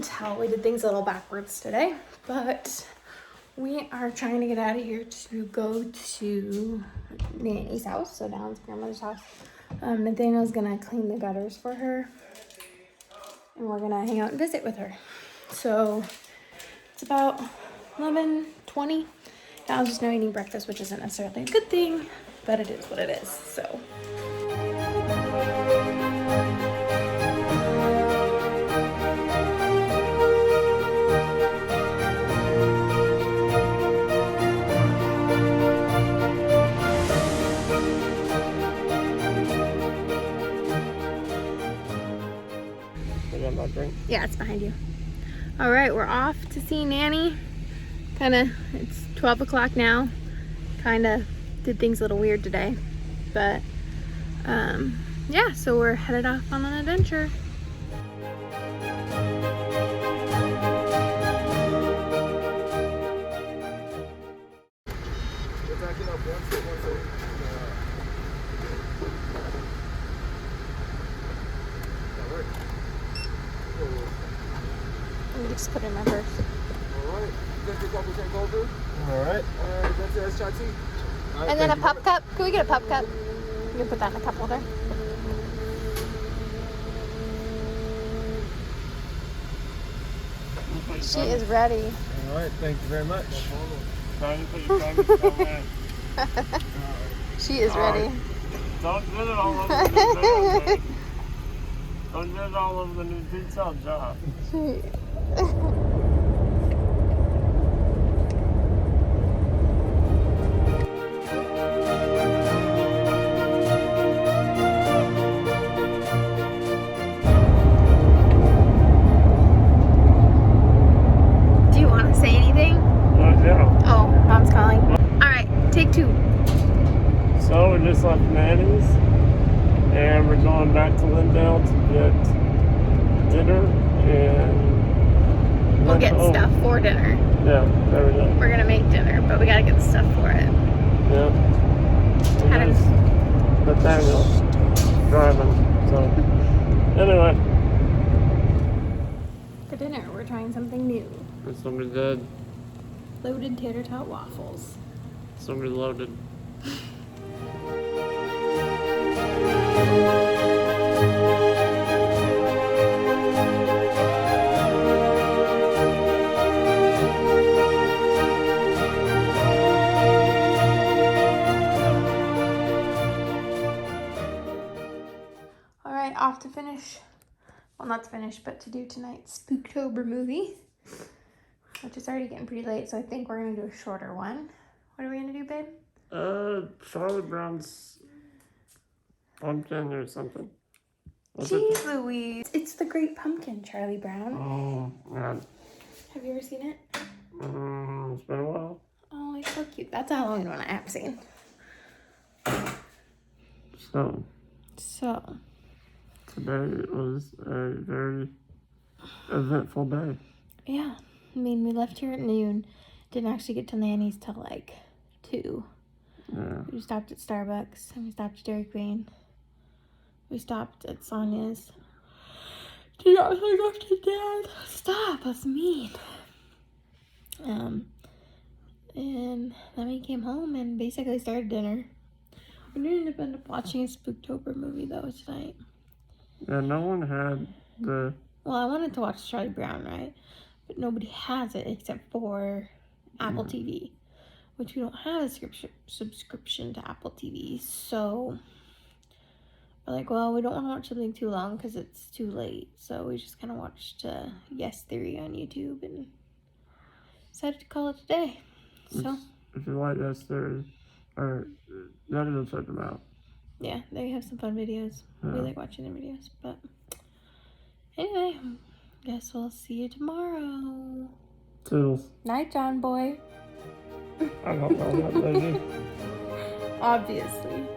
can tell, we did things a little backwards today, but we are trying to get out of here to go to Nanny's house, so Dallin's grandmother's house. Nathaniel's gonna clean the gutters for her, and we're gonna hang out and visit with her. So it's about 11:20. Dallin's just now eating breakfast, which isn't necessarily a good thing, but it is what it is. So. Yeah, it's behind you. All right, we're off to see Nanny. It's 12 o'clock now. Did things a little weird today. But, yeah, so we're headed off on an adventure. Let me just put it in my purse. Alright. Alright. That's the SHT. And then a pup cup. Can we get a pup cup? You can put that in a cup holder. She is ready. Alright, thank you very much. She is ready. Don't get it all over the new Don't get it all over the new detail job. Do you want to say anything? Yeah. Oh, Mom's calling. Alright, take two. So we just left Nanny's and we're going back to Lindale to get dinner and We'll get stuff for dinner. Yeah, there we go. We're gonna make dinner, but we gotta get the stuff for it. Yeah. And there's Nathaniel driving. So anyway. For dinner, we're trying something new. Somebody did. Loaded tater tot waffles. Somebody loaded. Alright, off to finish. Well, not to finish, but to do tonight's Spooktober movie. Which is already getting pretty late, so I think we're gonna do a shorter one. What are we gonna do, babe? Charlie Brown's Pumpkin or something. Jeez Louise. It's the Great Pumpkin, Charlie Brown. Oh, man. Have you ever seen it? It's been a while. Oh, it's so cute. That's a Halloween one I have seen. So. Today was a very eventful day. Yeah. I mean, we left here at noon. Didn't actually get to Nanny's till like 2. Yeah. We stopped at Starbucks and we stopped at Dairy Queen. We stopped at Sonia's. Did I go to Dad? Stop, that's mean. And then we came home and basically started dinner. We didn't end up watching a Spooktober movie though tonight. Yeah, no one had the... Well, I wanted to watch Charlie Brown, right? But nobody has it except for Apple TV, which we don't have a subscription to Apple TV. So we're like, well, we don't want to watch something too long because it's too late. So we just kind of watched Yes Theory on YouTube and decided to call it a day. So if you like Yes Theory, or not even check them out. Yeah, they have some fun videos. Yeah. We like watching their videos. But anyway, guess we'll see you tomorrow. Toodles. Night, John boy. I don't know that, baby. Obviously.